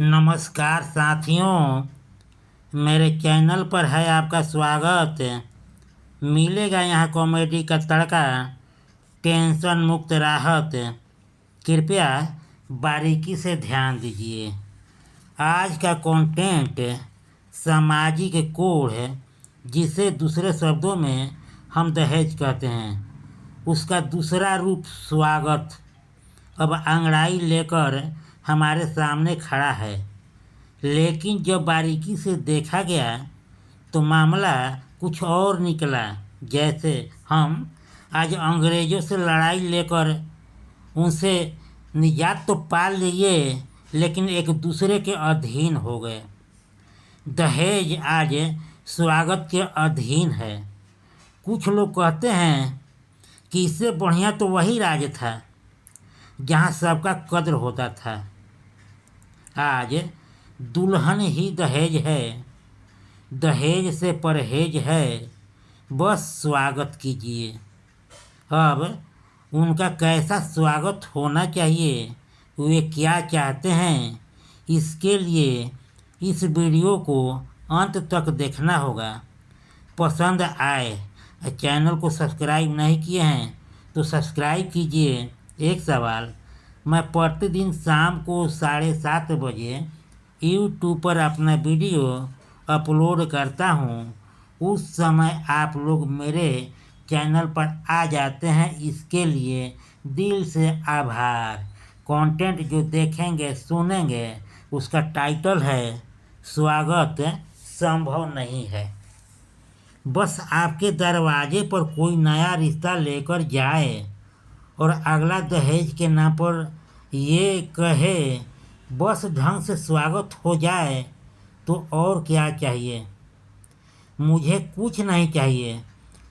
नमस्कार साथियों, मेरे चैनल पर है आपका स्वागत। मिलेगा यहाँ कॉमेडी का तड़का, टेंशन मुक्त राहत। कृपया बारीकी से ध्यान दीजिए। आज का कंटेंट सामाजिक कोड है, जिसे दूसरे शब्दों में हम दहेज कहते हैं। उसका दूसरा रूप स्वागत अब अंगड़ाई लेकर हमारे सामने खड़ा है। लेकिन जब बारीकी से देखा गया तो मामला कुछ और निकला। जैसे हम आज अंग्रेज़ों से लड़ाई लेकर उनसे निजात तो पा लिए, लेकिन एक दूसरे के अधीन हो गए। दहेज आज स्वागत के अधीन है। कुछ लोग कहते हैं कि इससे बढ़िया तो वही राज था जहाँ सबका कद्र होता था। आज दुल्हन ही दहेज है, दहेज से परहेज है, बस स्वागत कीजिए। अब उनका कैसा स्वागत होना चाहिए, वे क्या चाहते हैं, इसके लिए इस वीडियो को अंत तक देखना होगा। पसंद आए, चैनल को सब्सक्राइब नहीं किए हैं तो सब्सक्राइब कीजिए। एक सवाल, मैं प्रतिदिन शाम को 7:30 बजे यूट्यूब पर अपना वीडियो अपलोड करता हूँ। उस समय आप लोग मेरे चैनल पर आ जाते हैं, इसके लिए दिल से आभार। कंटेंट जो देखेंगे सुनेंगे उसका टाइटल है स्वागत संभव नहीं है। बस आपके दरवाजे पर कोई नया रिश्ता लेकर जाए और अगला दहेज के नाम पर ये कहे बस ढंग से स्वागत हो जाए, तो और क्या चाहिए। मुझे कुछ नहीं चाहिए,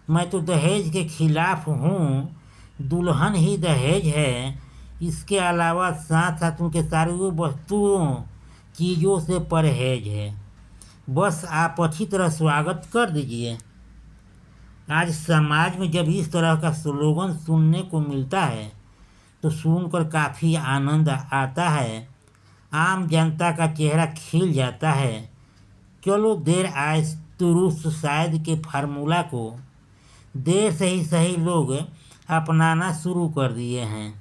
मैं तो दहेज के खिलाफ हूँ। दुल्हन ही दहेज है, इसके अलावा साथ साथ उनके सारी वस्तुओं चीज़ों से परहेज है। बस आप अच्छी तरह स्वागत कर दीजिए। आज समाज में जब इस तरह का स्लोगन सुनने को मिलता है तो सुनकर काफ़ी आनंद आता है। आम जनता का चेहरा खिल जाता है। चलो देर आए दुरुस्त शायद के फार्मूला को देर से ही सही लोग अपनाना शुरू कर दिए हैं,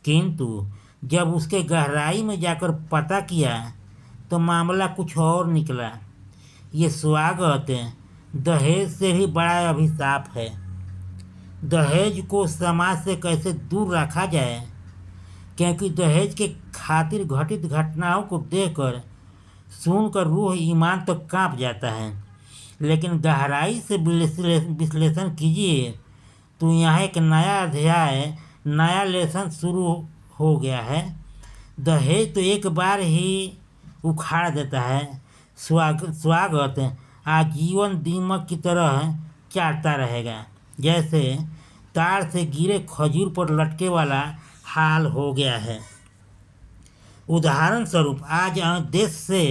किंतु जब उसके गहराई में जाकर पता किया तो मामला कुछ और निकला। ये स्वागत दहेज से भी बड़ा अभिशाप है। दहेज को समाज से कैसे दूर रखा जाए, क्योंकि दहेज के खातिर घटित घटनाओं को देखकर सुनकर रूह ईमान तक कांप जाता है। लेकिन गहराई से विश्लेषण कीजिए तो यहाँ एक नया अध्याय, नया लेसन शुरू हो गया है। दहेज तो एक बार ही उखाड़ देता है, स्वागत आजीवन दीमक की तरह चाटता रहेगा। जैसे तार से गिरे खजूर पर लटके वाला हाल हो गया है। उदाहरण स्वरूप आज देश से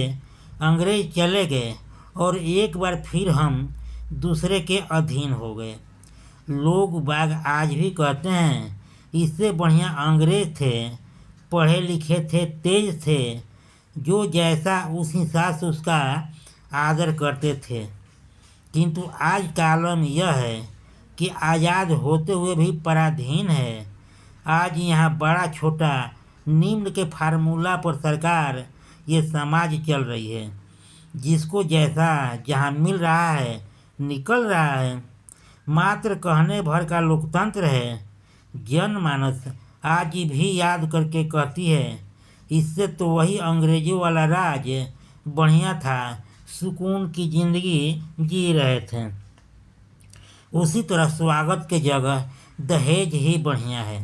अंग्रेज चले गए और एक बार फिर हम दूसरे के अधीन हो गए। लोग बाग आज भी कहते हैं इससे बढ़िया अंग्रेज थे, पढ़े लिखे थे, तेज थे, जो जैसा उस हिसाब से उसका आदर करते थे। किंतु आज का आलम यह है कि आज़ाद होते हुए भी पराधीन है। आज यहाँ बड़ा छोटा निम्न के फार्मूला पर सरकार ये समाज चल रही है। जिसको जैसा जहाँ मिल रहा है निकल रहा है। मात्र कहने भर का लोकतंत्र है। जनमानस आज भी याद करके कहती है इससे तो वही अंग्रेजों वाला राज बढ़िया था, सुकून की जिंदगी जी रहे थे। उसी तरह स्वागत के जगह दहेज ही बढ़िया है।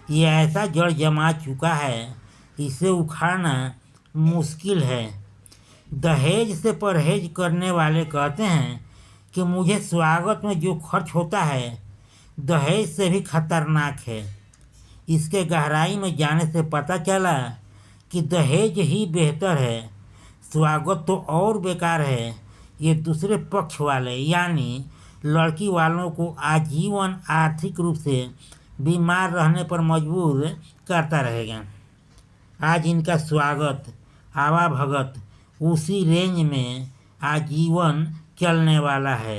ये ऐसा जड़ जमा चुका है, इसे उखाड़ना मुश्किल है। दहेज से परहेज करने वाले कहते हैं कि मुझे स्वागत में जो खर्च होता है दहेज से भी खतरनाक है। इसके गहराई में जाने से पता चला कि दहेज ही बेहतर है, स्वागत तो और बेकार है। ये दूसरे पक्ष वाले यानी लड़की वालों को आजीवन आर्थिक रूप से बीमार रहने पर मजबूर करता रहेगा। आज इनका स्वागत आवाभगत उसी रेंज में आजीवन चलने वाला है,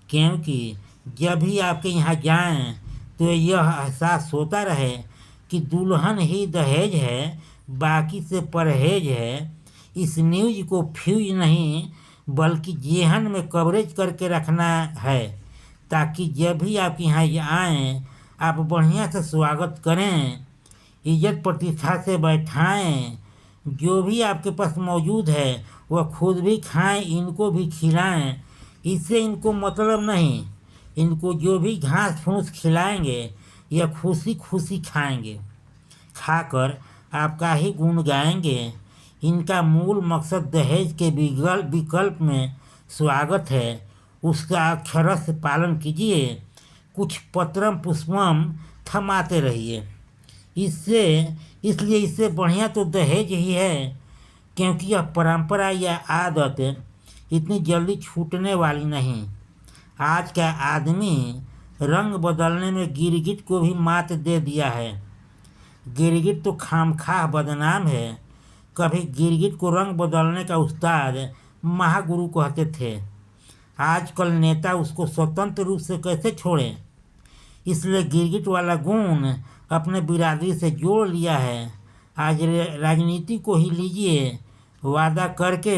क्योंकि जब भी आपके यहाँ जाएं तो यह एहसास होता रहे कि दुल्हन ही दहेज है, बाकी से परहेज है। इस न्यूज़ को फ्यूज नहीं बल्कि जेहन में कवरेज करके रखना है, ताकि जब भी आप यहाँ आएँ आप बढ़िया से स्वागत करें, इज्जत प्रतिष्ठा से बैठाएं। जो भी आपके पास मौजूद है वह खुद भी खाएं, इनको भी खिलाएं। इससे इनको मतलब नहीं, इनको जो भी घास फूस खिलाएंगे यह खुशी खुशी खाएंगे, खाकर आपका ही गुण गाएंगे। इनका मूल मकसद दहेज के विकल्प में स्वागत है, उसका अक्षरश पालन कीजिए। कुछ पत्रम पुष्पम थमाते रहिए। इसलिए इससे बढ़िया तो दहेज ही है, क्योंकि यह परंपरा या आदत इतनी जल्दी छूटने वाली नहीं। आज का आदमी रंग बदलने में गिरगिट को भी मात दे दिया है। गिरगिट तो खामखा बदनाम है। कभी गिरगिट को रंग बदलने का उस्ताद महागुरु कहते थे, आजकल नेता उसको स्वतंत्र रूप से कैसे छोड़ें। इसलिए गिरगिट वाला गुण अपने बिरादरी से जोड़ लिया है। आज राजनीति को ही लीजिए, वादा करके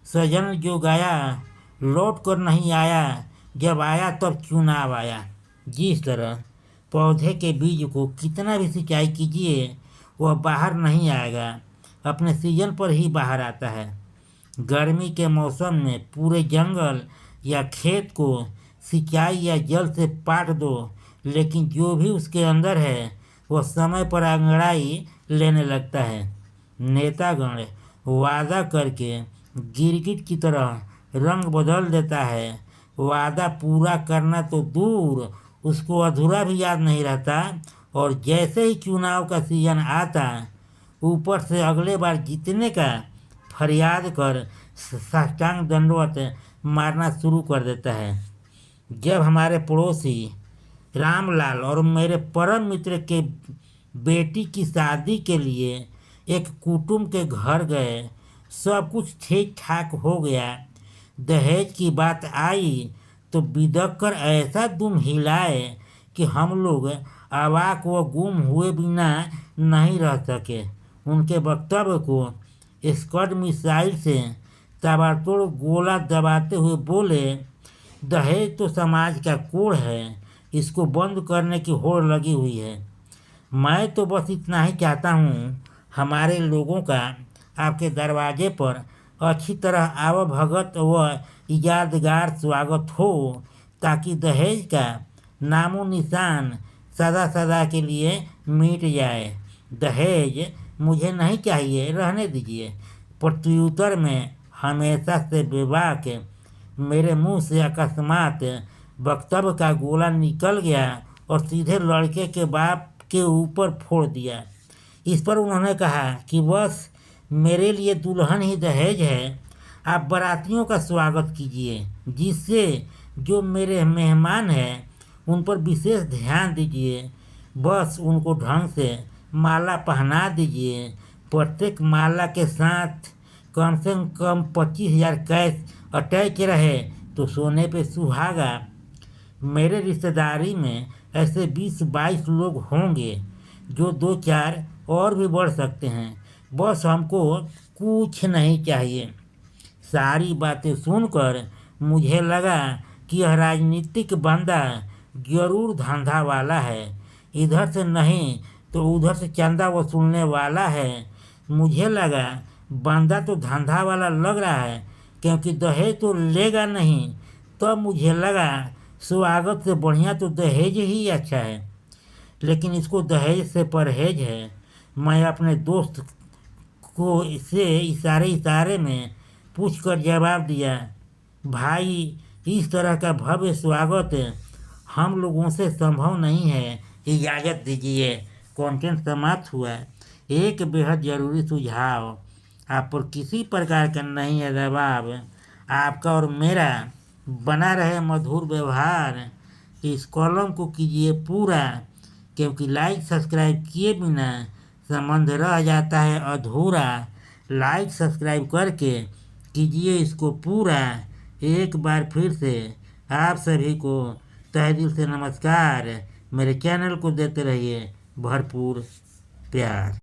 सजन जो गाया लौट कर नहीं आया, जब आया तब चुनाव आया। जिस तरह पौधे के बीज को कितना भी सिंचाई कीजिए वह बाहर नहीं आएगा, अपने सीजन पर ही बाहर आता है। गर्मी के मौसम में पूरे जंगल या खेत को सिंचाई या जल से पाट दो, लेकिन जो भी उसके अंदर है वह समय पर अंगड़ाई लेने लगता है। नेतागण वादा करके गिरगिट की तरह रंग बदल देता है। वादा पूरा करना तो दूर, उसको अधूरा भी याद नहीं रहता, और जैसे ही चुनाव का सीजन आता ऊपर से अगले बार जीतने का फरियाद कर साष्टांग दंडवत मारना शुरू कर देता है। जब हमारे पड़ोसी रामलाल और मेरे परम मित्र के बेटी की शादी के लिए एक कुटुंब के घर गए, सब कुछ ठीक ठाक हो गया। दहेज की बात आई तो बिदक कर ऐसा दुम हिलाए कि हम लोग अवाक व गुम हुए बिना नहीं रह सके। उनके वक्तव्य को स्कड मिसाइल से ताबड़तोड़ गोला दबाते हुए बोले, दहेज तो समाज का कोड है, इसको बंद करने की होड़ लगी हुई है। मैं तो बस इतना ही चाहता हूँ हमारे लोगों का आपके दरवाजे पर अच्छी तरह आवभगत व यादगार स्वागत हो, ताकि दहेज का नामो निशान सदा सदा के लिए मिट जाए। दहेज मुझे नहीं चाहिए, रहने दीजिए। प्रत्युत्तर में हमेशा से बेबाक मेरे मुंह से अकस्मात वक्तव्य का गोला निकल गया और सीधे लड़के के बाप के ऊपर फोड़ दिया। इस पर उन्होंने कहा कि बस मेरे लिए दुल्हन ही दहेज है, आप बारातियों का स्वागत कीजिए, जिससे जो मेरे मेहमान हैं उन पर विशेष ध्यान दीजिए। बस उनको ढंग से माला पहना दीजिए। प्रत्येक माला के साथ कम से कम 25,000 कैश अटैच रहे तो सोने पे सुहागा। मेरे रिश्तेदारी में ऐसे 20-22 लोग होंगे, जो 2-4 और भी बढ़ सकते हैं। बस हमको कुछ नहीं चाहिए। सारी बातें सुनकर मुझे लगा कि यह राजनीतिक बंदा जरूर धंधा वाला है, इधर से नहीं तो उधर से चंदा वसूलने वाला है। मुझे लगा बंदा तो धंधा वाला लग रहा है, क्योंकि दहेज तो लेगा नहीं। तब मुझे लगा स्वागत से बढ़िया तो दहेज ही अच्छा है, लेकिन इसको दहेज से परहेज है। मैं अपने दोस्त को इससे इशारे में पूछ कर जवाब दिया, भाई इस तरह का भव्य स्वागत हम लोगों से संभव नहीं है, इजाज़त दीजिए। कंटेंट समाप्त हुआ। एक बेहद ज़रूरी सुझाव, आप पर किसी प्रकार का नहीं है दबाव, आपका और मेरा बना रहे मधुर व्यवहार। इस कॉलम को कीजिए पूरा, क्योंकि लाइक सब्सक्राइब किए बिना संबंध रह जाता है अधूरा। लाइक सब्सक्राइब करके कीजिए इसको पूरा। एक बार फिर से आप सभी को तहे दिल से नमस्कार। मेरे चैनल को देते रहिए भरपूर प्यार।